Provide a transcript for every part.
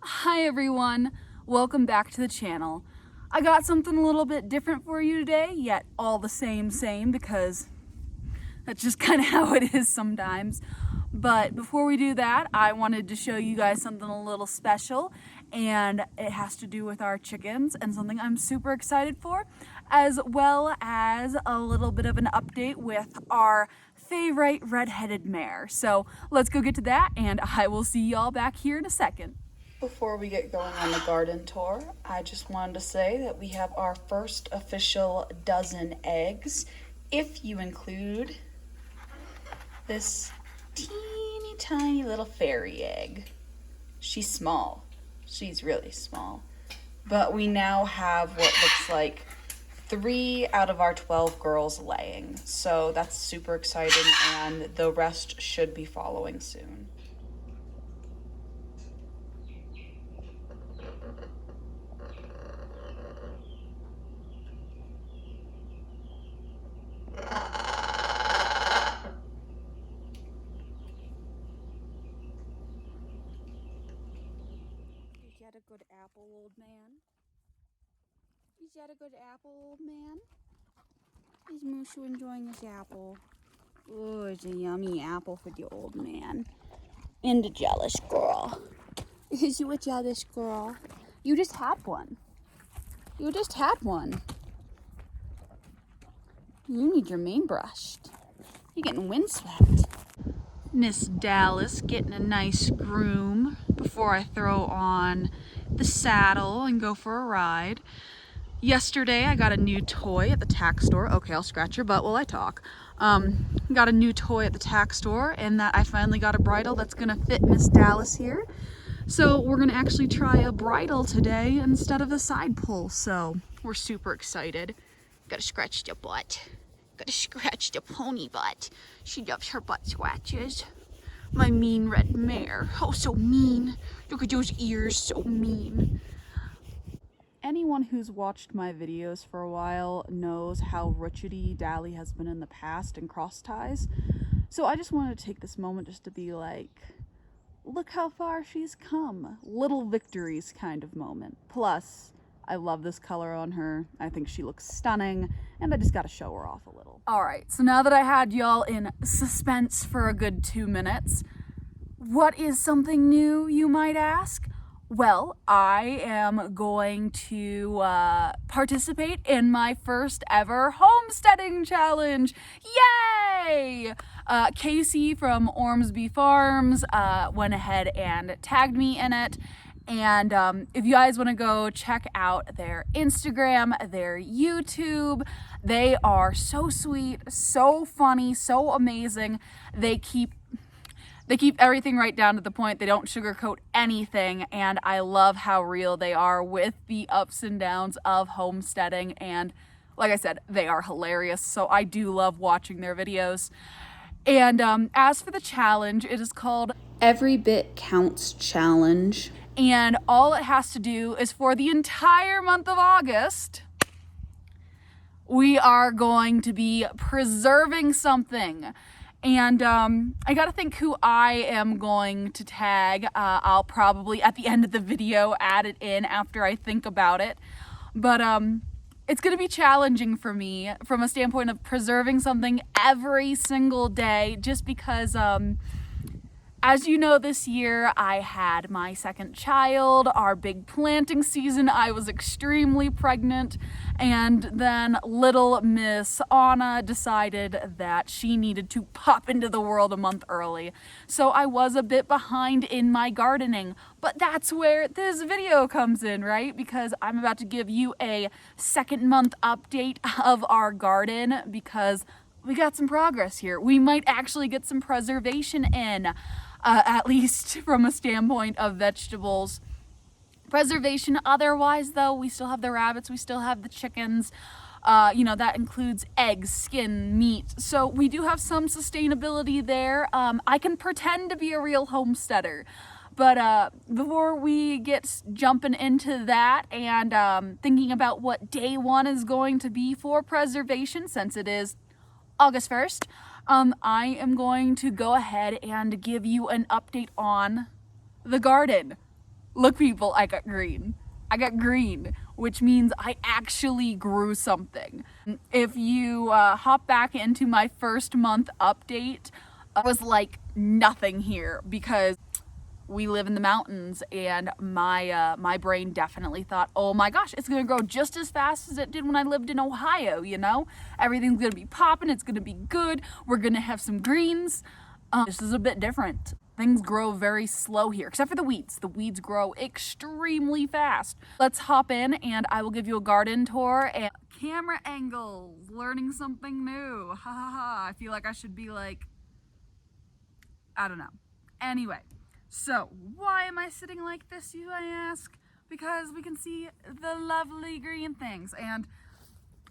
Hi everyone, welcome back to the channel. I got something a little bit different for you today, yet all the same because that's just kind of how it is sometimes. But before we do that, I wanted to show you guys something a little special, and it has to do with our chickens and something I'm super excited for, as well as a little bit of an update with our favorite red-headed mare. So let's go get to that, and I will see y'all back here in a second. Before we get going on the garden tour, I just wanted to say that we have our first official dozen eggs, if you include this teeny tiny little fairy egg. She's small. She's really small. But we now have what looks like 3 out of our 12 girls laying. So that's super exciting, and the rest should be following soon. Is that a good apple, old man? Is that a good apple, old man? Is Mushu enjoying his apple? Oh, it's a yummy apple for the old man. And a jealous girl. Is you a jealous girl? You just had one. You just had one. You need your mane brushed. You're getting windswept. Miss Dallas getting a nice groom before I throw on the saddle and go for a ride. Yesterday I got a new toy at the tack store. Okay, I'll scratch your butt while I talk. Got a new toy at the tack store, and that I finally got a bridle that's gonna fit Miss Dallas here. So we're gonna actually try a bridle today instead of a side pull. So we're super excited. Gotta scratch the butt. Gotta scratch the pony butt. She loves her butt scratches. My mean red mare. Oh, so mean. Look at those ears, so mean. Anyone who's watched my videos for a while knows how roochety Dally has been in the past in cross ties. So I just wanted to take this moment just to be like, look how far she's come. Little victories kind of moment. Plus, I love this color on her. I think she looks stunning, and I just gotta show her off a little. Alright, so now that I had y'all in suspense for a good 2 minutes, what is something new, you might ask? Well, I am going to participate in my first ever homesteading challenge. Yay! Casey from Ormsby Farms went ahead and tagged me in it. And if you guys want to go check out their Instagram, their YouTube, they are so sweet, so funny, so amazing. They keep everything right down to the point. They don't sugarcoat anything, and I love how real they are with the ups and downs of homesteading. And like I said, they are hilarious, so I do love watching their videos. And as for the challenge, it is called Every Bit Counts Challenge. And all it has to do is for the entire month of August, we are going to be preserving something. And I gotta think who I am going to tag. I'll probably, at the end of the video, add it in after I think about it. But it's gonna be challenging for me from a standpoint of preserving something every single day, just because as you know, this year I had my second child, our big planting season. I was extremely pregnant, and then little Miss Anna decided that she needed to pop into the world a month early. So I was a bit behind in my gardening, but that's where this video comes in, right? Because I'm about to give you a second month update of our garden, because we got some progress here. We might actually get some preservation in, at least from a standpoint of vegetables preservation. Otherwise, though, we still have the rabbits, we still have the chickens. That includes eggs, skin, meat. So we do have some sustainability there. I can pretend to be a real homesteader. But before we get jumping into that and thinking about what day one is going to be for preservation, since it is August 1st, I am going to go ahead and give you an update on the garden. Look, people, I got green. I got green, which means I actually grew something. If you hop back into my first month update, it was like nothing here because we live in the mountains, and my brain definitely thought, oh my gosh, it's gonna grow just as fast as it did when I lived in Ohio, you know? Everything's gonna be popping, it's gonna be good, we're gonna have some greens. This is a bit different. Things grow very slow here, except for the weeds. The weeds grow extremely fast. Let's hop in and I will give you a garden tour and camera angles, learning something new. Ha ha ha. I feel like I should be like, I don't know. Anyway, so why am I sitting like this, you may ask? Because we can see the lovely green things. And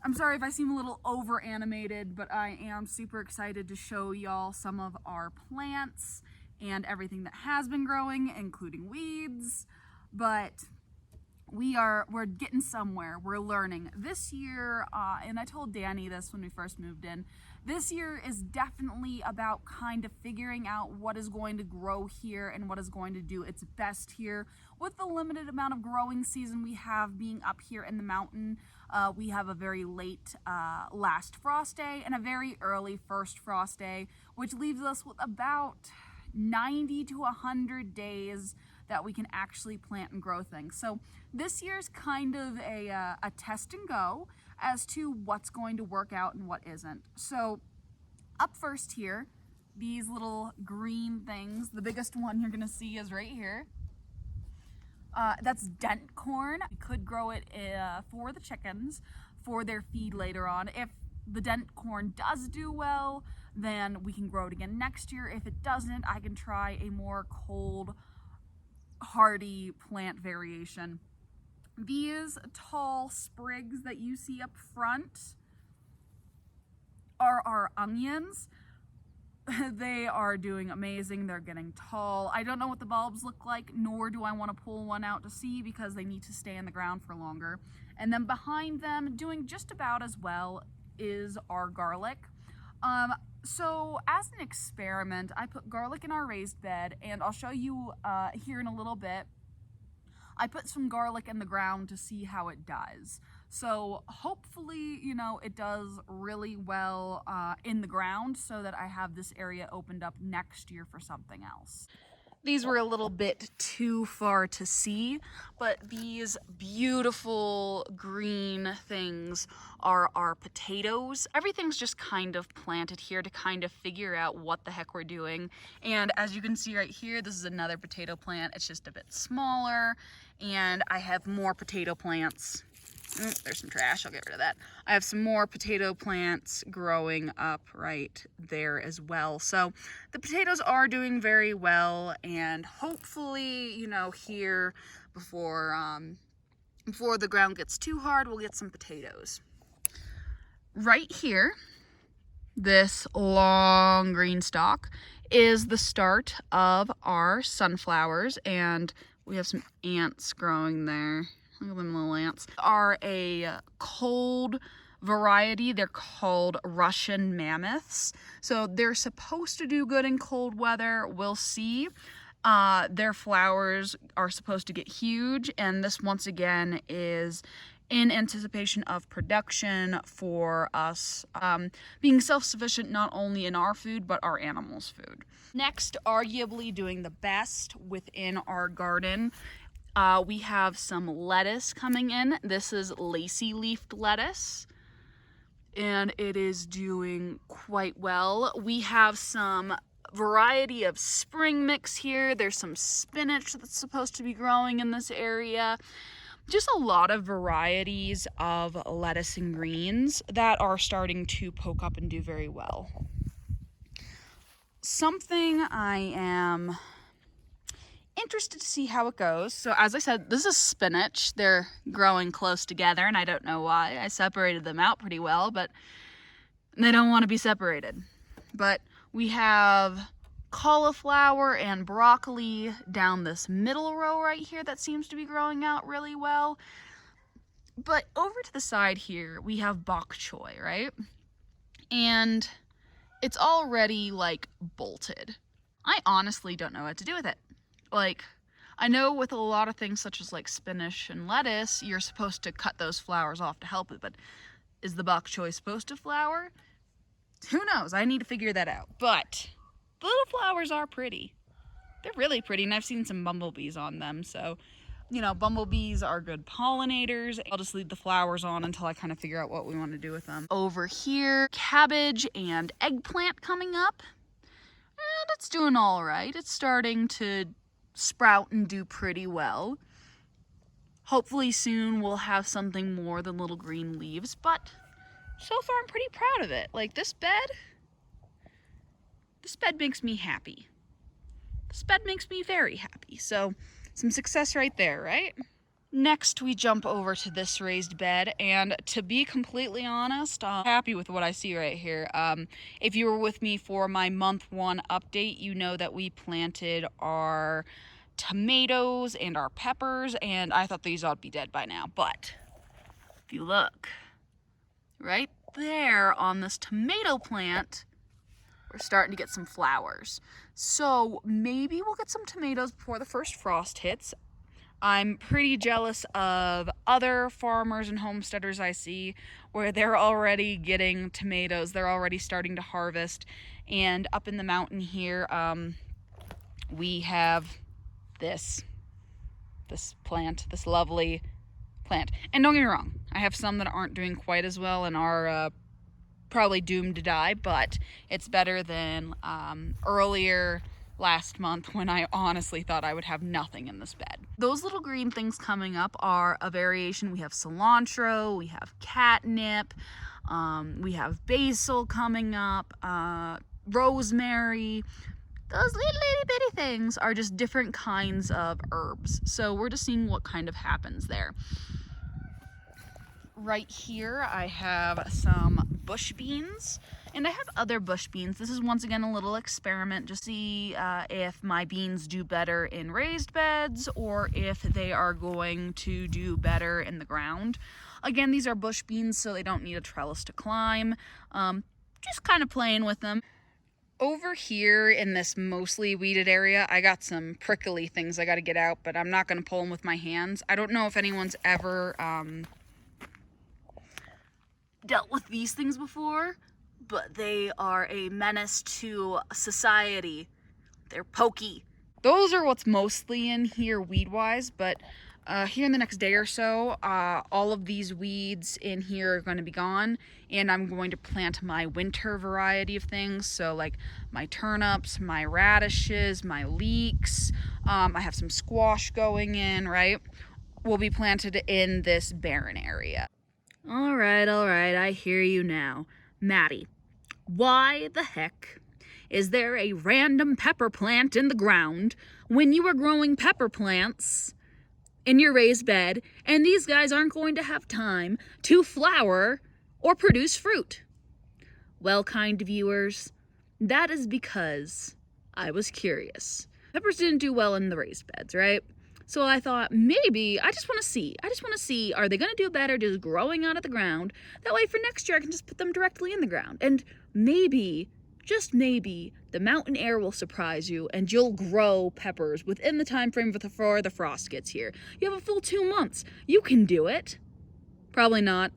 I'm sorry if I seem a little over animated, but I am super excited to show y'all some of our plants and everything that has been growing, including weeds. But we're getting somewhere. We're learning. This year, and I told Danny this when we first moved in, this year is definitely about kind of figuring out what is going to grow here and what is going to do its best here. With the limited amount of growing season we have being up here in the mountain, we have a very late last frost day and a very early first frost day, which leaves us with about 90 to 100 days that we can actually plant and grow things. So this year's kind of a test and go as to what's going to work out and what isn't. So up first here, these little green things, the biggest one you're gonna see is right here. That's dent corn. We could grow it for the chickens for their feed later on. If the dent corn does do well, then we can grow it again next year. If it doesn't, I can try a more cold, hardy plant variation. These tall sprigs that you see up front are our onions. They are doing amazing. They're getting tall. I don't know what the bulbs look like, nor do I want to pull one out to see because they need to stay in the ground for longer. And then behind them, doing just about as well, is our garlic. So as an experiment, I put garlic in our raised bed, and I'll show you here in a little bit. I put some garlic in the ground to see how it does. So hopefully, you know, it does really well in the ground so that I have this area opened up next year for something else. These were a little bit too far to see, but these beautiful green things are our potatoes. Everything's just kind of planted here to kind of figure out what the heck we're doing. And as you can see right here, this is another potato plant. It's just a bit smaller, and I have more potato plants. There's some trash, I'll get rid of that. I have some more potato plants growing up right there as well. So the potatoes are doing very well, and hopefully, you know, here before the ground gets too hard, we'll get some potatoes. Right here, this long green stalk is the start of our sunflowers, and we have some ants growing there. Look at them little ants. Are a cold variety. They're called Russian mammoths. So they're supposed to do good in cold weather. We'll see. Their flowers are supposed to get huge, and this once again is in anticipation of production for us being self-sufficient not only in our food but our animals' food. Next, arguably doing the best within our garden, we have some lettuce coming in. This is lacy leafed lettuce, and it is doing quite well. We have some variety of spring mix here. There's some spinach that's supposed to be growing in this area. Just a lot of varieties of lettuce and greens that are starting to poke up and do very well. Something I am interested to see how it goes. So as I said, this is spinach. They're growing close together, and I don't know why. I separated them out pretty well, but they don't want to be separated. But we have cauliflower and broccoli down this middle row right here that seems to be growing out really well. But over to the side here, we have bok choy, right? And it's already like bolted. I honestly don't know what to do with it. Like, I know with a lot of things such as like spinach and lettuce, you're supposed to cut those flowers off to help it, but is the bok choy supposed to flower? Who knows? I need to figure that out. But the little flowers are pretty. They're really pretty, and I've seen some bumblebees on them, so, you know, bumblebees are good pollinators. I'll just leave the flowers on until I kind of figure out what we want to do with them. Over here, cabbage and eggplant coming up, and it's doing all right. It's starting to sprout and do pretty well. Hopefully soon we'll have something more than little green leaves, but so far I'm pretty proud of it. Like, this bed makes me happy. This bed makes me very happy. So some success right there, right? Next, we jump over to this raised bed, and to be completely honest, I'm happy with what I see right here. If you were with me for my month 1 update, you know that we planted our tomatoes and our peppers, and I thought these ought to be dead by now. But if you look right there on this tomato plant, we're starting to get some flowers. So maybe we'll get some tomatoes before the first frost hits. I'm pretty jealous of other farmers and homesteaders I see where they're already getting tomatoes. They're already starting to harvest. And up in the mountain here, we have this plant, this lovely plant. And don't get me wrong, I have some that aren't doing quite as well and are probably doomed to die, but it's better than earlier last month when I honestly thought I would have nothing in this bed. Those little green things coming up are a variation. We have cilantro, we have catnip, we have basil coming up, rosemary. Those little itty bitty things are just different kinds of herbs. So we're just seeing what kind of happens there. Right here I have some bush beans, and I have other bush beans. This is once again a little experiment to see if my beans do better in raised beds or if they are going to do better in the ground. Again, these are bush beans, so they don't need a trellis to climb. Just kind of playing with them. Over here in this mostly weeded area, I got some prickly things I got to get out, but I'm not going to pull them with my hands. I don't know if anyone's ever dealt with these things before, but they are a menace to society. They're pokey. Those are what's mostly in here weed-wise, but here in the next day or so, all of these weeds in here are going to be gone, and I'm going to plant my winter variety of things. So like my turnips, my radishes, my leeks, I have some squash going in, right? Will be planted in this barren area. All right, I hear you now. Maddie, why the heck is there a random pepper plant in the ground when you are growing pepper plants in your raised bed, and these guys aren't going to have time to flower or produce fruit? Well, kind viewers, that is because I was curious. Peppers didn't do well in the raised beds, right? So I thought, maybe, I just want to see, are they going to do better just growing out of the ground? That way for next year I can just put them directly in the ground. And maybe, just maybe, the mountain air will surprise you and you'll grow peppers within the time frame before the frost gets here. You have a full 2 months. You can do it. Probably not,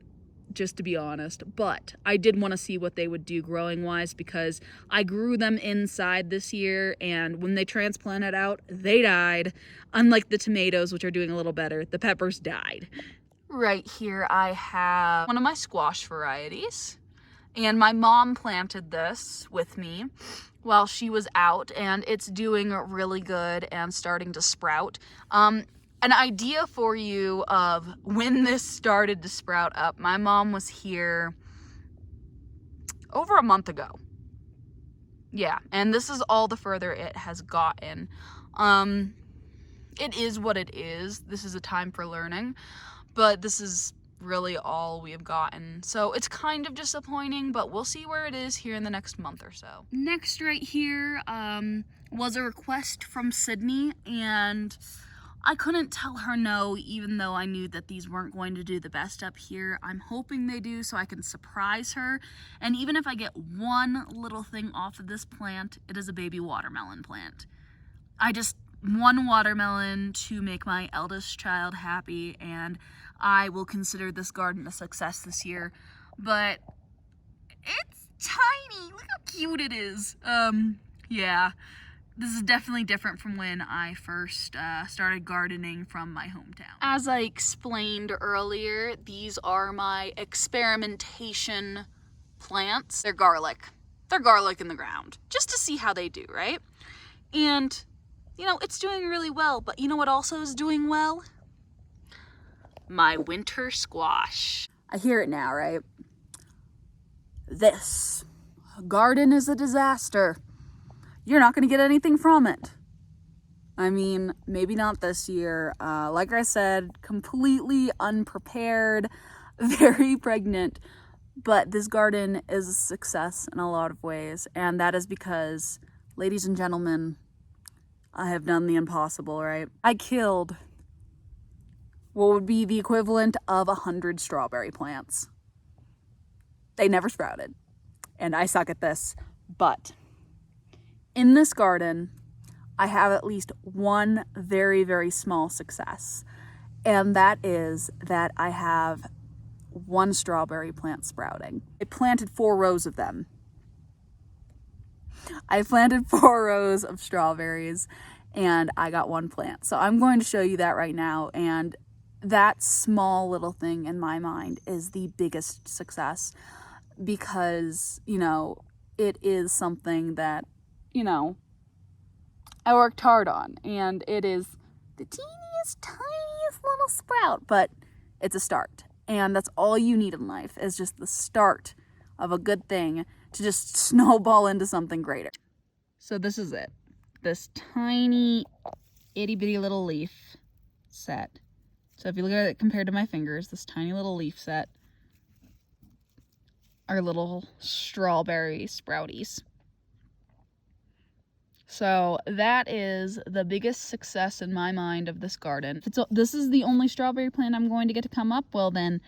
just to be honest, but I did want to see what they would do growing wise because I grew them inside this year, and when they transplanted out, they died. Unlike the tomatoes, which are doing a little better, the peppers died. Right here I have one of my squash varieties, and my mom planted this with me while she was out, and it's doing really good and starting to sprout. An idea for you of when this started to sprout up. My mom was here over a month ago. Yeah, and this is all the further it has gotten. It is what it is. This is a time for learning, but this is really all we have gotten. So it's kind of disappointing, but we'll see where it is here in the next month or so. Next right here was a request from Sydney, and I couldn't tell her no, even though I knew that these weren't going to do the best up here. I'm hoping they do so I can surprise her. And even if I get one little thing off of this plant, it is a baby watermelon plant. I just one watermelon to make my eldest child happy, and I will consider this garden a success this year. But it's tiny. Look how cute it is. Yeah, this is definitely different from when I first started gardening from my hometown. As I explained earlier, these are my experimentation plants. They're garlic. They're garlic in the ground, just to see how they do, right? And you know, it's doing really well, but you know what also is doing well? My winter squash. I hear it now, right? This garden is a disaster. You're not gonna get anything from it. I mean, maybe not this year. Like I said, completely unprepared, very pregnant, but this garden is a success in a lot of ways, and that is because, ladies and gentlemen, I have done the impossible, right? I killed what would be the equivalent of 100 strawberry plants. They never sprouted, and I suck at this, but in this garden, I have at least one very, very small success, and that is that I have one strawberry plant sprouting. I planted 4 rows of them. I planted 4 rows of strawberries and I got 1 plant. So I'm going to show you that right now, and that small little thing in my mind is the biggest success because, you know, it is something that, you know, I worked hard on, and it is the teeniest, tiniest little sprout, but it's a start. And that's all you need in life, is just the start of a good thing to just snowball into something greater. So this is it. This tiny, itty bitty little leaf set. So if you look at it compared to my fingers, this tiny little leaf set are little strawberry sprouties. So that is the biggest success in my mind of this garden. If this is the only strawberry plant I'm going to get to come up, well then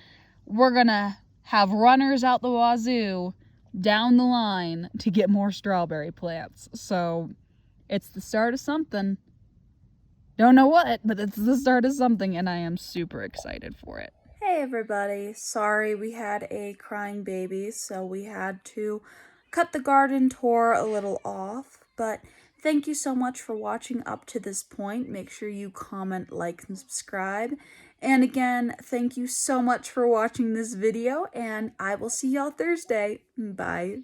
we're gonna have runners out the wazoo down the line to get more strawberry plants. So it's the start of something. Don't know what, but it's the start of something, and I am super excited for it. Hey everybody, sorry we had a crying baby, so we had to cut the garden tour a little off, but thank you so much for watching up to this point. Make sure you comment, like, and subscribe. And again, thank you so much for watching this video, and I will see y'all Thursday. Bye.